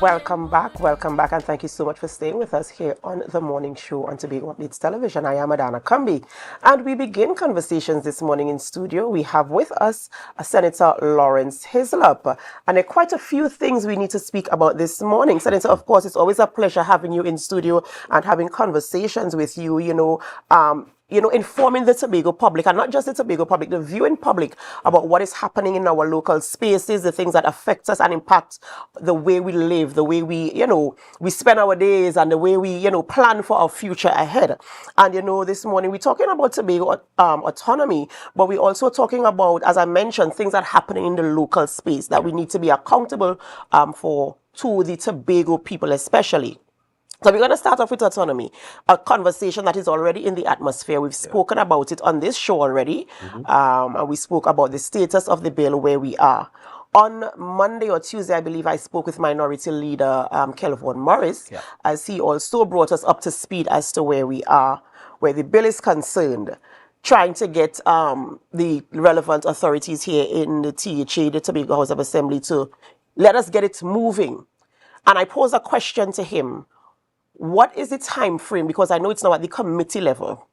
Welcome back, and thank you so much for staying with us here on the morning show on Tobago Updates Television. I am Adanna Combie, and we begin conversations this morning in studio. We have with us Senator Laurence Hislop, and there are quite a few things we need to speak about this morning. Senator, of course, it's always a pleasure having you in studio and having conversations with you, informing the Tobago public, and not just the Tobago public, the viewing public, about what is happening in our local spaces, the things that affect us and impact the way we live, the way we spend our days, and the way we, plan for our future ahead. And, this morning we're talking about Tobago autonomy, but we're also talking about, as I mentioned, things that are happening in the local space that we need to be accountable for to the Tobago people especially. So we're going to start off with autonomy, a conversation that is already in the atmosphere. We've spoken about it on this show already. And we spoke about the status of the bill where we are. On Monday or Tuesday, I believe I spoke with Minority Leader Kelvin Morris, as he also brought us up to speed as to where we are, where the bill is concerned, trying to get the relevant authorities here in the THA, the Tobago House of Assembly, to let us get it moving. And I posed a question to him. What is the time frame? Because I know it's now at the committee level.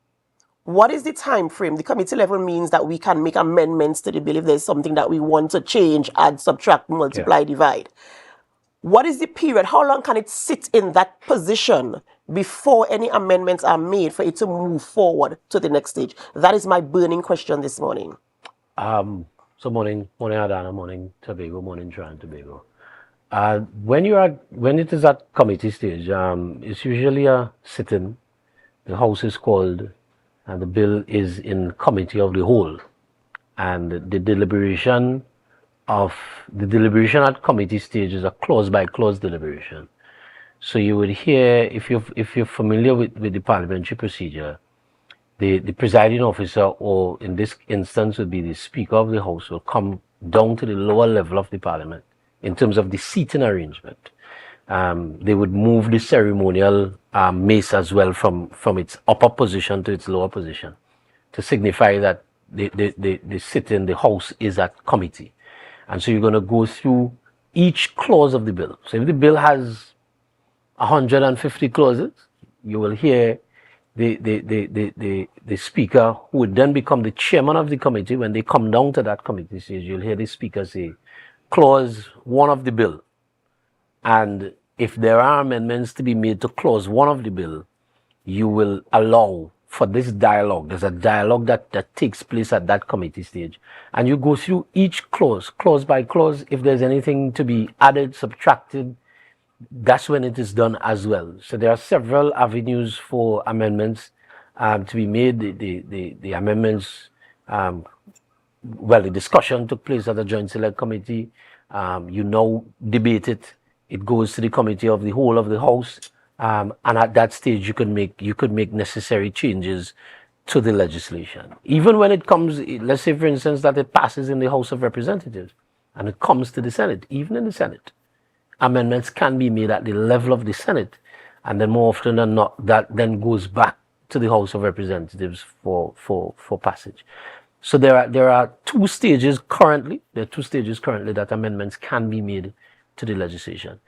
What is the time frame? The committee level means that we can make amendments to the bill if there's something that we want to change, add, subtract, multiply, divide. What is the period? How long can it sit in that position before any amendments are made for it to move forward to the next stage? That is my burning question this morning. So morning Adanna, morning Tobago, morning Trinidad and Tobago. When it is at committee stage, it's usually a sitting. The House is called, and the bill is in committee of the whole, and the deliberation at committee stage is a clause by clause deliberation. So you would hear, if you're familiar with the parliamentary procedure, the presiding officer, or in this instance would be the Speaker of the House, will come down to the lower level of the parliament. In terms of the seating arrangement, they would move the ceremonial mace as well from its upper position to its lower position to signify that the sitting, the House is at committee. And so you're going to go through each clause of the bill. So if the bill has 150 clauses, you will hear the Speaker, who would then become the chairman of the committee. When they come down to that committee stage, you'll hear the Speaker say, Clause 1 of the bill, and if there are amendments to be made to Clause 1 of the bill, you will allow for this dialogue. There's a dialogue that takes place at that committee stage, and you go through each clause by clause. If there's anything to be added, subtracted, that's when it is done as well. So there are several avenues for amendments to be made. The amendments, the discussion took place at the Joint Select Committee. You now debate it. It goes to the committee of the whole of the House, and at that stage you could make necessary changes to the legislation. Even when it comes, let's say for instance that it passes in the House of Representatives and it comes to the Senate, even in the Senate, amendments can be made at the level of the Senate, and then more often than not that then goes back to the House of Representatives for passage. So there are two stages currently. There are two stages currently that amendments can be made to the legislation.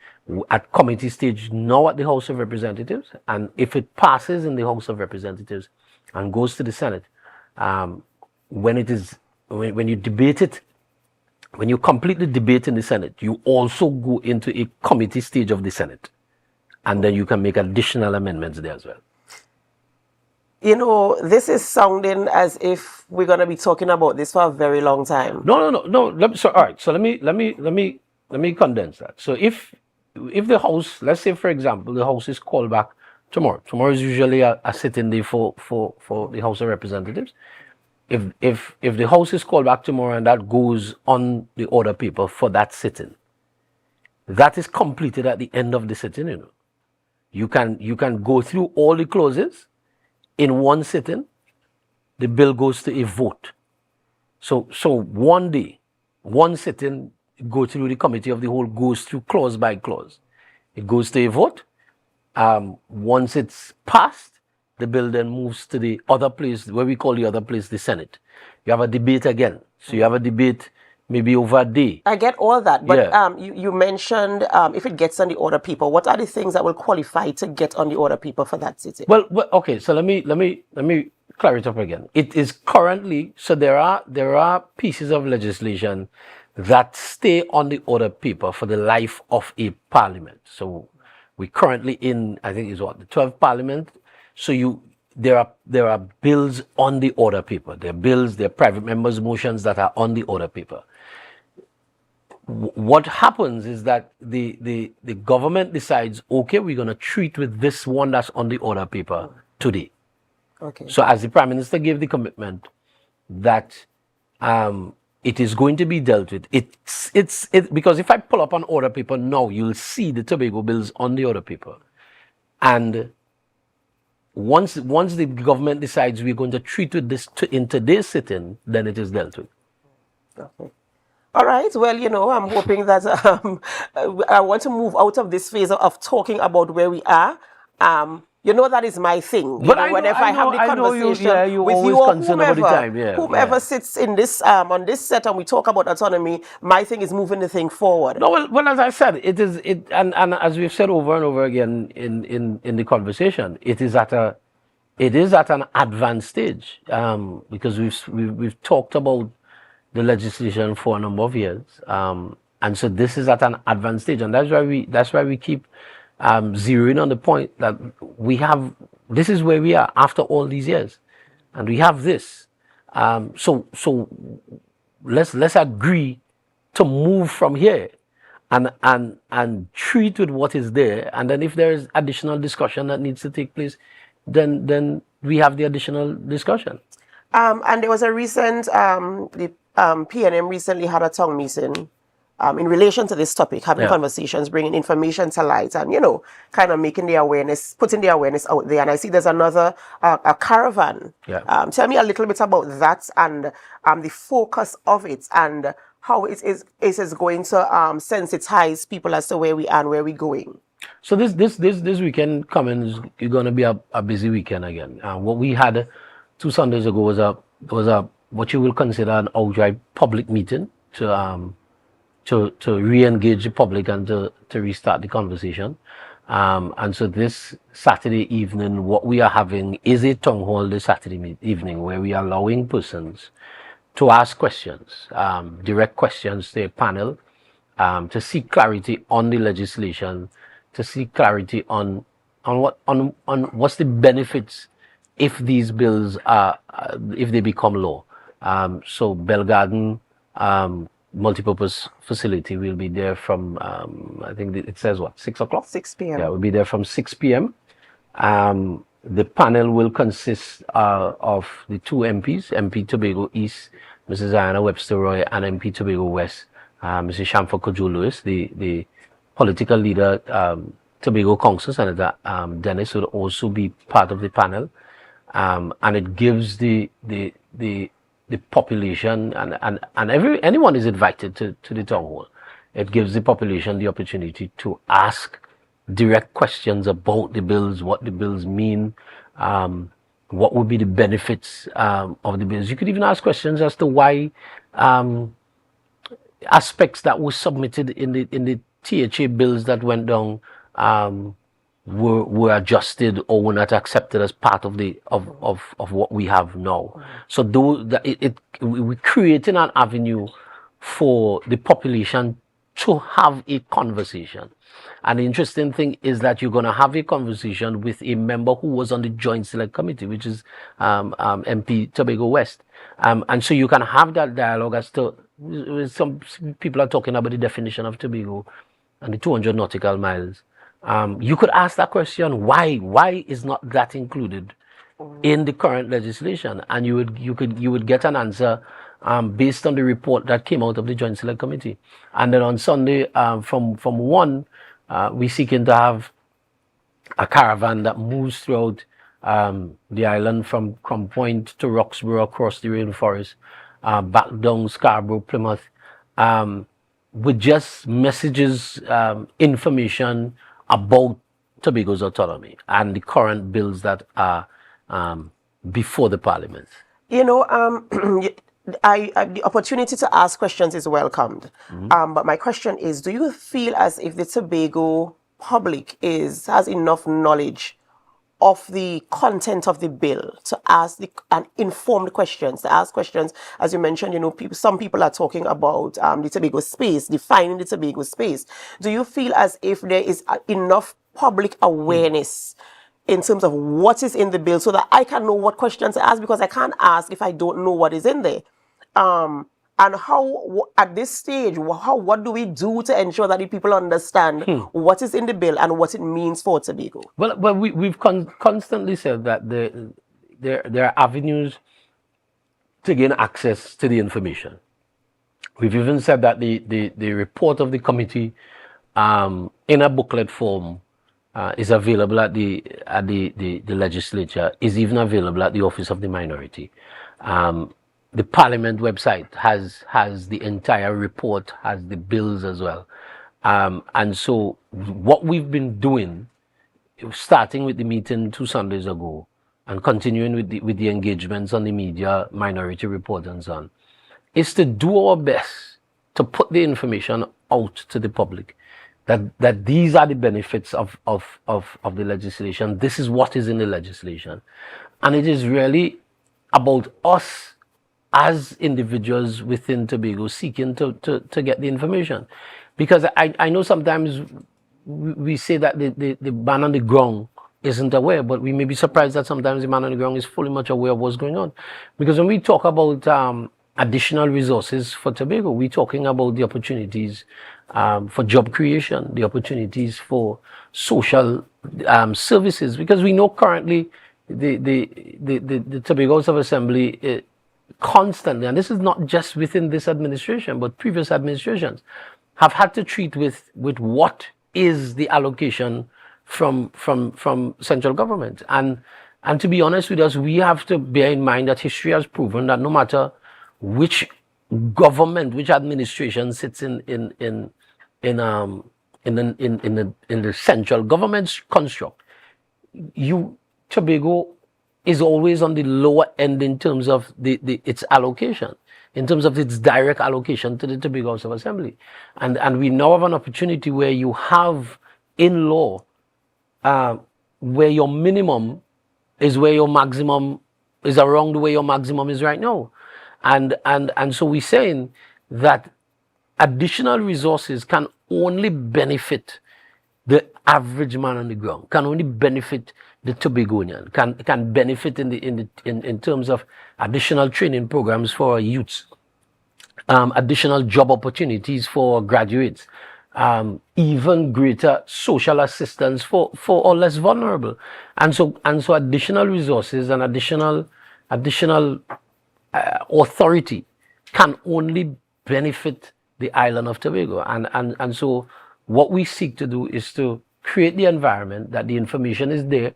At committee stage now at the House of Representatives, and if it passes in the House of Representatives and goes to the Senate, when you debate it, when you complete the debate in the Senate, you also go into a committee stage of the Senate, and then you can make additional amendments there as well. This is sounding as if we're going to be talking about this for a very long time. No. All right. So let me condense that. So if the House, let's say for example, the House is called back tomorrow. Tomorrow is usually a sitting day for the House of Representatives. If the House is called back tomorrow and that goes on the order paper for that sitting, that is completed at the end of the sitting. You can go through all the clauses in one sitting. The bill goes to a vote. So one day, one sitting, go through the committee of the whole, goes through clause by clause. It goes to a vote. Once it's passed, the bill then moves to the other place, where we call the other place the Senate. You have a debate again. So you have a debate maybe over a day. I get all that, but Yeah. you mentioned if it gets on the order paper, what are the things that will qualify to get on the order paper for that city? Well, okay. So let me clear it up again. It is currently, so there are pieces of legislation that stay on the order paper for the life of a parliament. So we currently in, I think is what, the 12th parliament. So there are bills on the order paper. There are bills, there are private members' motions that are on the order paper. What happens is that the government decides, okay, we're going to treat with this one that's on the order paper today. Okay. So as the Prime Minister gave the commitment that it is going to be dealt with, because if I pull up an order paper now, you'll see the Tobago bills on the order paper. And once the government decides we're going to treat with this in today's sitting, then it is dealt with. Okay. All right. Well, I'm hoping that I want to move out of this phase of talking about where we are. That is my thing. But I know, whenever I have the conversation you with always you or concerned about the time. whomever sits in this on this set and we talk about autonomy, my thing is moving the thing forward. No, well, as I said, and as we've said over and over again in the conversation, it is at an advanced stage, because we've talked about the legislation for a number of years, and so this is at an advanced stage, and that's why we keep zeroing on the point that this is where we are after all these years, and we have this. So let's agree to move from here and treat with what is there, and then if there is additional discussion that needs to take place, then we have the additional discussion. And there was a recent the PNM recently had a town meeting in relation to this topic, having conversations, bringing information to light, and kind of making the awareness, putting the awareness out there. And I see there's another a caravan. Tell me a little bit about that and the focus of it and how it is going to sensitize people as to where we are and where we're going. So this weekend coming is going to be a busy weekend again. What we had 2 Sundays ago was a what you will consider an outright public meeting to re-engage the public and to restart the conversation. And so this Saturday evening, what we are having is a town hall this Saturday evening where we are allowing persons to ask questions, direct questions to a panel, to seek clarity on the legislation, to seek clarity on what's the benefits if these bills if they become law. So Bell Garden multipurpose facility will be there from I think it says 6 o'clock? 6 p.m. Yeah, we'll be there from 6 p.m. The panel will consist of the 2 MPs, MP Tobago East, Mrs. Adanna Webster Roy, and MP Tobago West, Mrs. Shamfa Kojo Lewis, the political leader, Tobago Council Senator Dennis will also be part of the panel, and it gives the population and anyone is invited to the town hall. It gives the population the opportunity to ask direct questions about the bills, what the bills mean, what would be the benefits of the bills. You could even ask questions as to why aspects that were submitted in the THA bills that went down were adjusted or were not accepted as part of what we have now. So we're creating an avenue for the population to have a conversation. And the interesting thing is that you're going to have a conversation with a member who was on the Joint Select Committee, which is MP Tobago West. And so you can have that dialogue as to, some people are talking about the definition of Tobago and the 200 nautical miles. You could ask that question, why is not that included in the current legislation? And you would get an answer based on the report that came out of the Joint Select Committee. And then on Sunday, from 1, we're seeking to have a caravan that moves throughout the island from Point to Roxborough, across the rainforest, back down Scarborough, Plymouth, with just messages, information about Tobago's autonomy and the current bills that are before the Parliament. the opportunity to ask questions is welcomed. But my question is, do you feel as if the Tobago public has enough knowledge of the content of the bill to ask and informed questions, to ask questions? As you mentioned, some people are talking about the Tobago space, defining the Tobago space. Do you feel as if there is enough public awareness in terms of what is in the bill so that I can know what questions to ask? Because I can't ask if I don't know what is in there. And how, at this stage, what do we do to ensure that the people understand what is in the bill and what it means for Tobago? Well, we've constantly said that there are avenues to gain access to the information. We've even said that the report of the committee in a booklet form is available at the legislature, is even available at the Office of the Minority. The Parliament website has the entire report, has the bills as well. And so what we've been doing, starting with the meeting 2 Sundays ago and continuing with the engagements on the media, Minority Report and so on, is to do our best to put the information out to the public that these are the benefits of the legislation. This is what is in the legislation. And it is really about us as individuals within Tobago seeking to get the information. Because I know sometimes we say that the man on the ground isn't aware, but we may be surprised that sometimes the man on the ground is fully much aware of what's going on. Because when we talk about additional resources for Tobago, we're talking about the opportunities for job creation, the opportunities for social services. Because we know currently the Tobago House of Assembly constantly, and this is not just within this administration, but previous administrations, have had to treat with what is the allocation from central government. And to be honest with us, we have to bear in mind that history has proven that no matter which government, which administration sits in the central government's construct, Tobago is always on the lower end in terms of its allocation, in terms of its direct allocation to the Tobago House of Assembly. And we now have an opportunity where you have in law where your minimum is where your maximum is, around where your maximum is right now. And so we're saying that additional resources can only benefit the average man on the ground, can only benefit the Tobagonian, can benefit in terms of additional training programs for youths, additional job opportunities for graduates, even greater social assistance for our less vulnerable. And so additional resources and additional authority can only benefit the island of Tobago. And so what we seek to do is to create the environment that the information is there,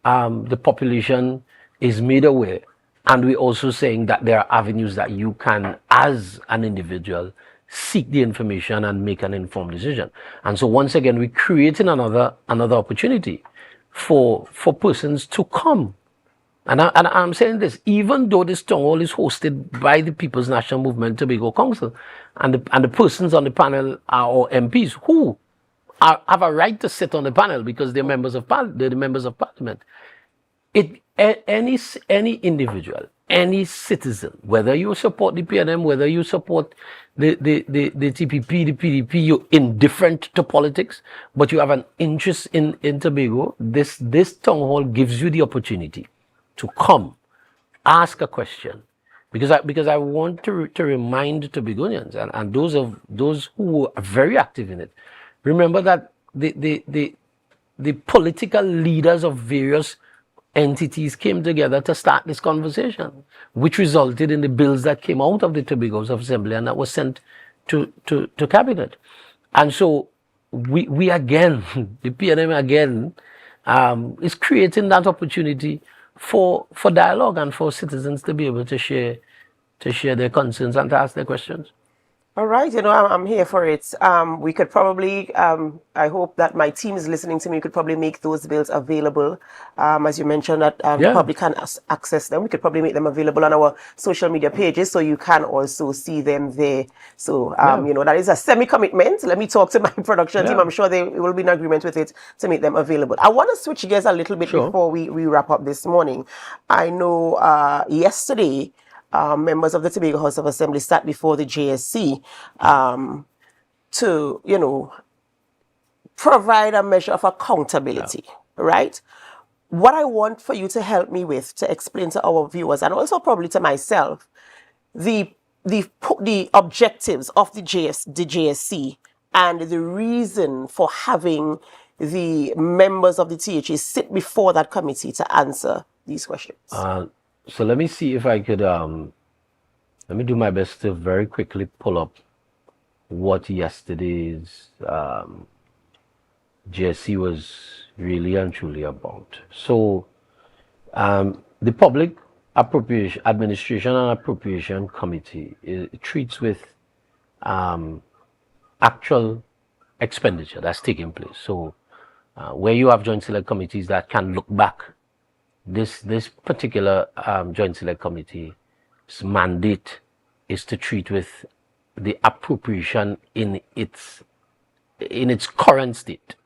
the population is made aware, and we're also saying that there are avenues that you can, as an individual, seek the information and make an informed decision. And so once again, we're creating another opportunity for persons to come. And I'm saying this, even though this town hall is hosted by the People's National Movement Tobago Council, and the persons on the panel are our MPs who have a right to sit on the panel because they're members of parliament. Any individual, any citizen, whether you support the PNM, whether you support the TPP, the PDP, you're indifferent to politics, but you have an interest in Tobago, this town hall gives you the opportunity to come, ask a question, because I want to remind Tobagonians and those who are very active in it. Remember that the political leaders of various entities came together to start this conversation, which resulted in the bills that came out of the Tobago House of Assembly and that was sent to cabinet. And so we again, the PNM again, is creating that opportunity for dialogue and for citizens to be able to share their concerns and to ask their questions. All right, I'm here for it. We could probably, I hope that my team is listening to me. We could probably make those bills available. As you mentioned, that the Yeah, public can access them. We could probably make them available on our social media pages so you can also see them there. So, yeah, that is a semi-commitment. Let me talk to my production team. yeah. I'm sure they will be in agreement with it to make them available. I want to switch gears a little bit Sure. before we wrap up this morning. I know yesterday, members of the Tobago House of Assembly sat before the JSC to, provide a measure of Yeah. accountability, right? What I want for you to help me with to explain to our viewers and also probably to myself the the objectives of the JSC and the reason for having the members of the THA sit before that committee to answer these questions. So let me see if I could let me do my best to very quickly pull up what yesterday's JSC was really and truly about. So the Public Appropriation Administration and Appropriation Committee treats with actual expenditure that's taking place. So where you have joint select committees that can look back, this particular joint select committee's mandate is to treat with the appropriation in its current state,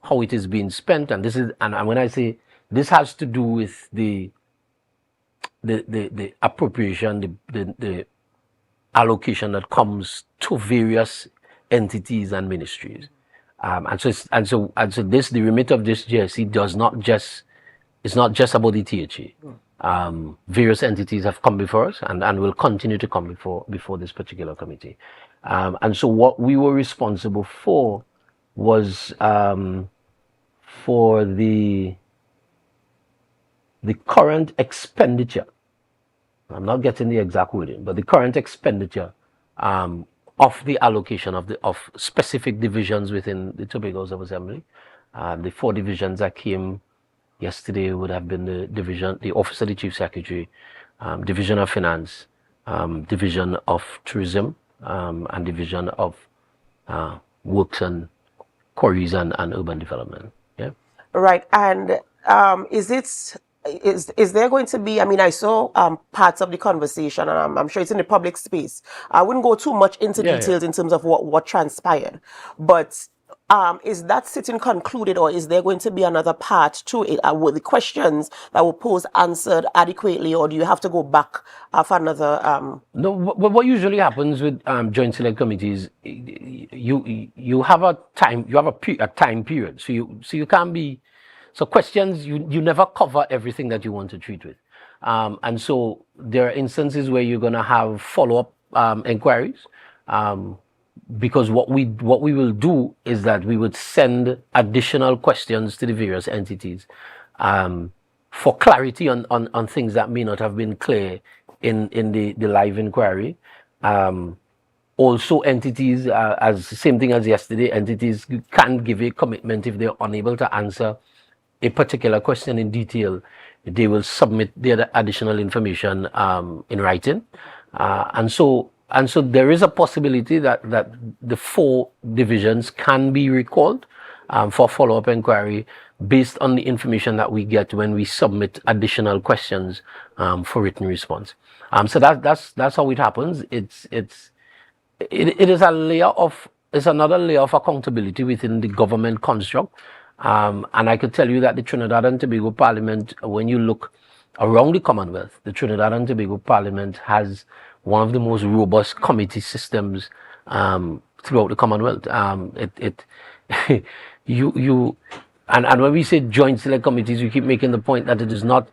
how it is being spent, and this is and when I say this has to do with the appropriation, the allocation that comes to various entities and ministries, and so this the remit of this JSC does not just it's not just about the THA. Various entities have come before us and will continue to come before this particular committee, and so what we were responsible for was for the current expenditure. I'm not getting the exact wording, but the current expenditure of the allocation of specific divisions within the Tobago House of Assembly. The 4 divisions that came yesterday would have been the Office of the Chief Secretary, Division of Finance, Division of Tourism, and Division of Works and Quarries and Urban Development. Yeah. Right. And is there going to be, I mean, I saw parts of the conversation, and I'm sure it's in the public space. I wouldn't go too much into details in terms of what transpired, but is that sitting concluded, or is there going to be another part to it? Were the questions that were posed answered adequately, or do you have to go back for another? No, what usually happens with joint select committees, you have a time period, so you can't be. So questions, you never cover everything that you want to treat with. And so there are instances where you're going to have follow-up inquiries, because what we will do is that we would send additional questions to the various entities for clarity on things that may not have been clear in the live inquiry. Also, entities, as same thing as yesterday, entities can give a commitment if they're unable to answer a particular question in detail. They will submit their additional information in writing, and so there is a possibility that the 4 divisions can be recalled for follow-up inquiry based on the information that we get when we submit additional questions for written response. So that's how it happens. It is another layer of accountability within the government construct. And I could tell you that the Trinidad and Tobago Parliament, when you look around the Commonwealth, the Trinidad and Tobago Parliament has one of the most robust committee systems throughout the Commonwealth. And when we say joint select committees, we keep making the point that it's not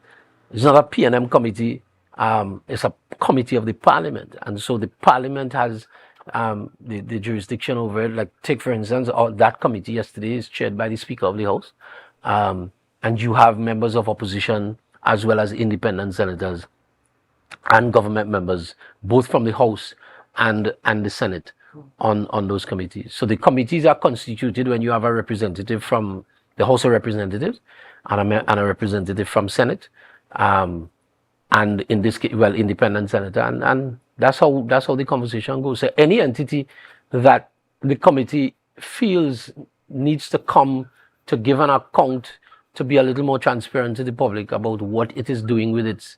a P&M committee. It's a committee of the Parliament, and so the Parliament has the jurisdiction over it. Like, take for instance, that committee yesterday is chaired by the Speaker of the House, and you have members of opposition as well as independent senators and government members, both from the House and the Senate, on those committees. So the committees are constituted when you have a representative from the House of Representatives and a representative from Senate, and in this case, independent senator and That's how the conversation goes. So any entity that the committee feels needs to come to give an account, to be a little more transparent to the public about what it is doing with its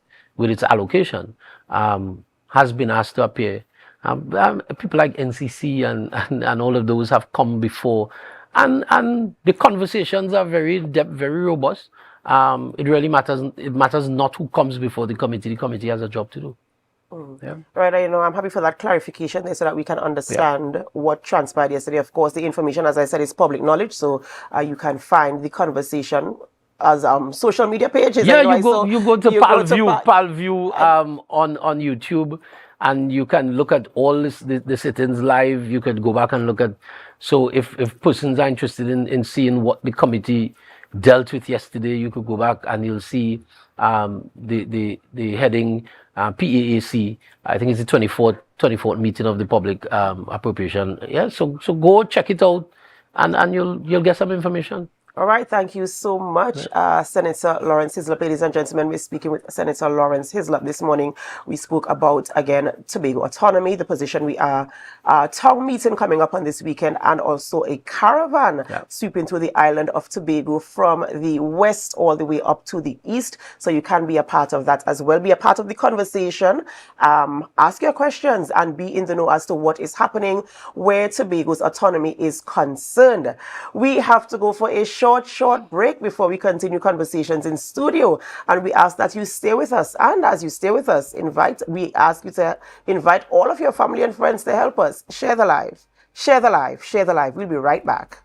allocation, has been asked to appear. People like NCC and all of those have come before, and the conversations are very robust. It really matters. It matters not who comes before the committee. The committee has a job to do. Yeah. Right, I'm happy for that clarification there so that we can understand what transpired yesterday. Of course, the information, as I said, is public knowledge, so you can find the conversation as social media pages. Yeah, anyway. you go to Palview on YouTube, and you can look at all the sit-ins live. You could go back and look at. So if persons are interested in seeing what the committee dealt with yesterday, you could go back and you'll see the heading PAAC. I think it's the 24th meeting of the public appropriation. Yeah, so go check it out, and you'll get some information. All right, thank you so much, Senator Laurence Hislop. Ladies and gentlemen, we're speaking with Senator Laurence Hislop this morning. We spoke about, again, Tobago Autonomy, the position we are, town meeting coming up on this weekend, and also a caravan sweeping through the island of Tobago from the west all the way up to the east. So you can be a part of that as well. Be a part of the conversation, ask your questions, and be in the know as to what is happening where Tobago's autonomy is concerned. We have to go for a short break before we continue conversations in studio, and we ask that you stay with us. And as you stay with us, we ask you to invite all of your family and friends to help us share the live. We'll be right back.